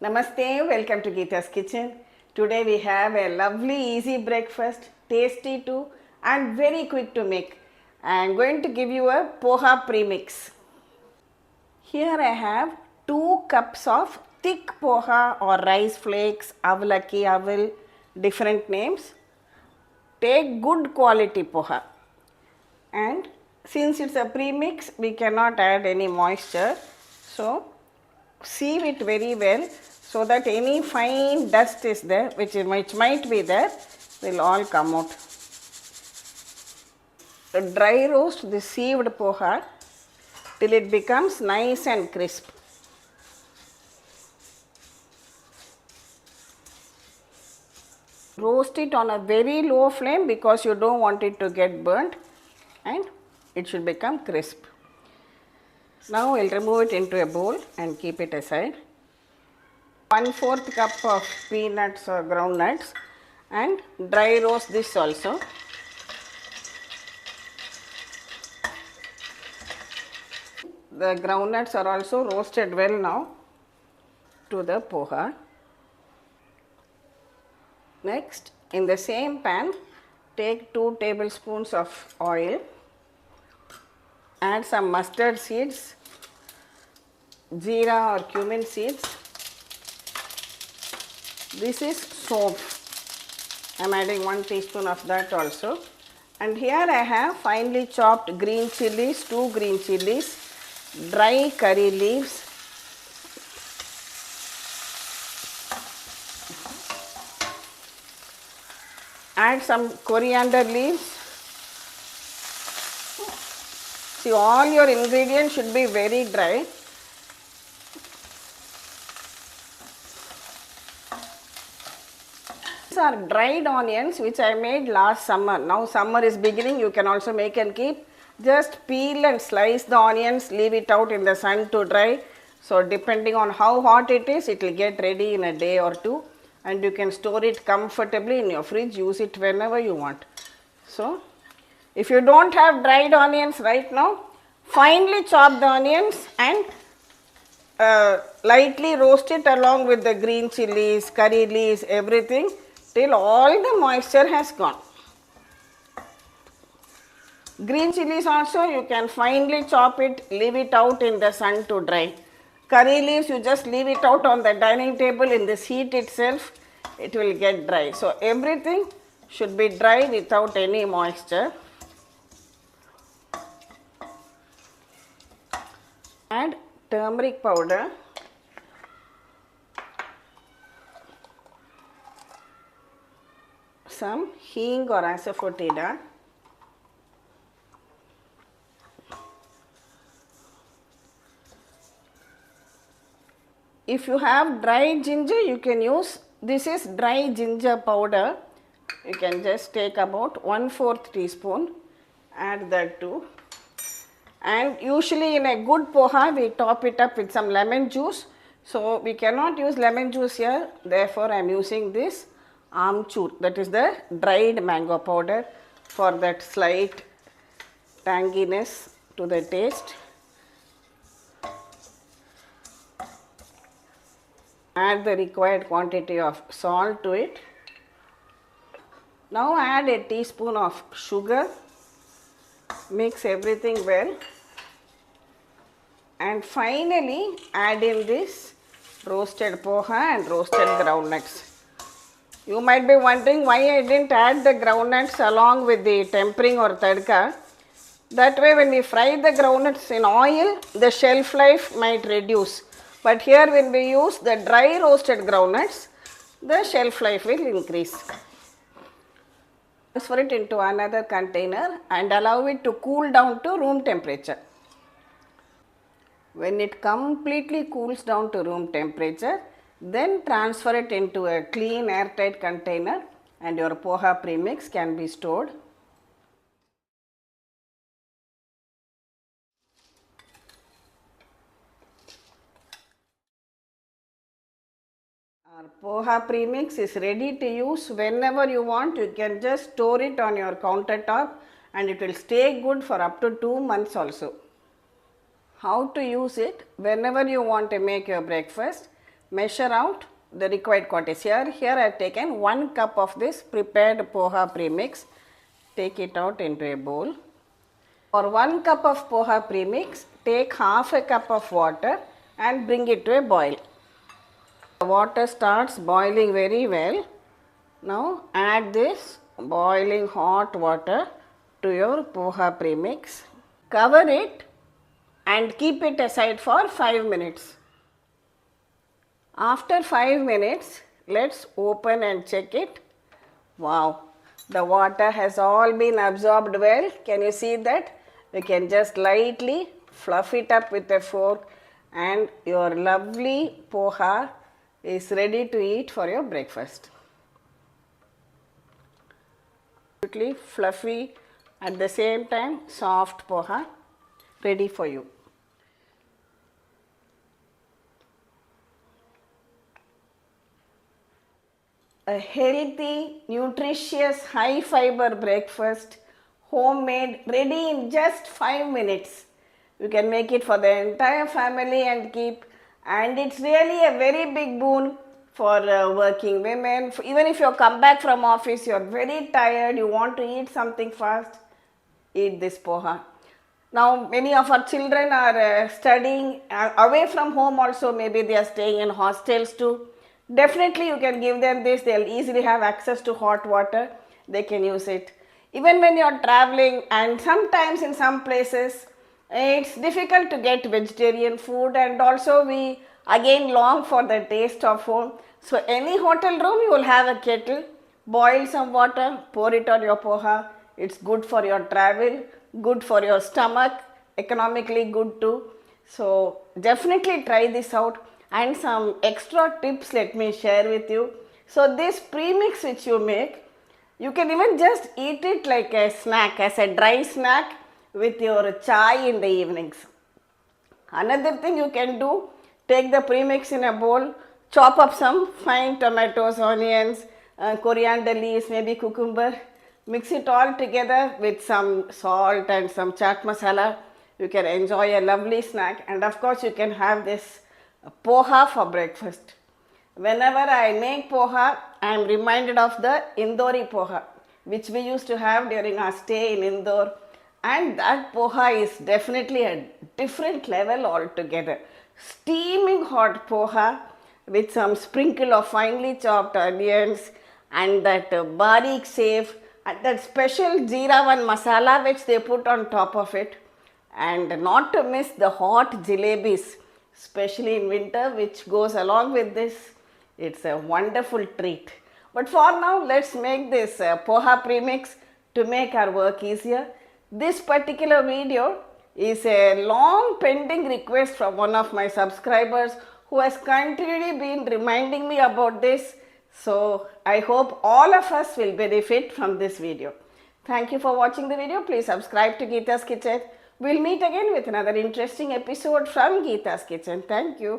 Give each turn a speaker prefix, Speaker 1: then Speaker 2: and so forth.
Speaker 1: Namaste, welcome to Geeta's Kitchen. Today we have a lovely easy breakfast, tasty too and very quick to make. I am going to give you a Poha premix. Here I have 2 cups of thick Poha or rice flakes, Aval, different names. Take good quality Poha. And since it's a premix, we cannot add any moisture. So sieve it very well so that any fine dust is there which might be there will all come out. Dry roast the sieved poha till it becomes nice and crisp. Roast it on a very low flame because you don't want it to get burnt and it should become crisp. Now I will remove it into a bowl and keep it aside. 1/4 cup of peanuts or groundnuts and dry roast this also. The groundnuts are also roasted well now to the poha. Next, in the same pan, take 2 tablespoons of oil. Add some mustard seeds, Jeera or cumin seeds. This is Saunf. I am adding 1 teaspoon of that also. And here I have finely chopped green chillis, 2 green chillis, dry curry leaves, add some coriander leaves. See, all your ingredients should be very dry. These are dried onions which I made last summer. Now summer is beginning, you can also make and keep. Just peel and slice the onions, leave it out in the sun to dry. So depending on how hot it is, it will get ready in a day or 2 and you can store it comfortably in your fridge, use it whenever you want. So if you don't have dried onions right now, finely chop the onions and lightly roast it along with the green chillis, curry leaves, everything till all the moisture has gone. Green chillis also you can finely chop it, leave it out in the sun to dry. Curry leaves you just leave it out on the dining table in this heat itself, it will get dry. So everything should be dry without any moisture. Add turmeric powder, some Hing or asafoetida, if you have dry ginger you can use, this is dry ginger powder, you can just take about 1/4 teaspoon, add that too. And usually in a good poha we top it up with some lemon juice. So we cannot use lemon juice here, therefore I am using this Amchur, that is the dried mango powder for that slight tanginess to the taste. Add the required quantity of salt to it. Now add a teaspoon of sugar. Mix everything well and finally add in this roasted poha and roasted groundnuts. You might be wondering why I didn't add the groundnuts along with the tempering or tadka. That way when we fry the groundnuts in oil, the shelf life might reduce. But here when we use the dry roasted groundnuts, the shelf life will increase. Transfer it into another container and allow it to cool down to room temperature. When it completely cools down to room temperature, then transfer it into a clean airtight container and your poha premix can be stored. Our poha premix is ready to use whenever you want. You can just store it on your countertop and it will stay good for up to 2 months also. How to use it? Whenever you want to make your breakfast, measure out the required quantities. Here I have taken 1 cup of this prepared poha premix. Take it out into a bowl. For 1 cup of poha premix, take half a cup of water and bring it to a boil. The water starts boiling very well. Now add this boiling hot water to your poha premix. Cover it and keep it aside for 5 minutes. After 5 minutes, let's open and check it. Wow, the water has all been absorbed well. Can you see that? We can just lightly fluff it up with a fork and your lovely poha is ready to eat for your breakfast. Absolutely fluffy, at the same time soft poha ready for you. A healthy, nutritious, high fiber breakfast, homemade, ready in just 5 minutes. You can make it for the entire family and keep, and it's really a very big boon for working women. Even if you come back from office, you're very tired, you want to eat something fast, eat this poha. Now many of our children are studying away from home also, maybe they are staying in hostels too. Definitely you can give them this, they'll easily have access to hot water, they can use it. Even when you're traveling, and sometimes in some places it's difficult to get vegetarian food, and also we again long for the taste of home. So any hotel room you will have a kettle, boil some water, pour it on your poha. It's good for your travel, good for your stomach, economically good too. So definitely try this out. And some extra tips let me share with you. So this premix which you make, you can even just eat it like a snack, as a dry snack with your chai in the evenings. Another thing you can do, take the premix in a bowl, chop up some fine tomatoes, onions, coriander leaves, maybe cucumber, mix it all together with some salt and some chaat masala. You can enjoy a lovely snack, and of course you can have this poha for breakfast. Whenever I make poha, I am reminded of the Indori poha, which we used to have during our stay in Indore, and that poha is definitely a different level altogether. Steaming hot poha with some sprinkle of finely chopped onions and that barik safe and that special Jeera one masala which they put on top of it, and not to miss the hot jalebis, especially in winter, which goes along with this. It's a wonderful treat. But for now, let's make this poha premix to make our work easier. This particular video is a long pending request from one of my subscribers who has continually been reminding me about this. So I hope all of us will benefit from this video. Thank you for watching the video. Please subscribe to Geeta's Kitchen. We'll meet again with another interesting episode from Geeta's Kitchen. Thank you.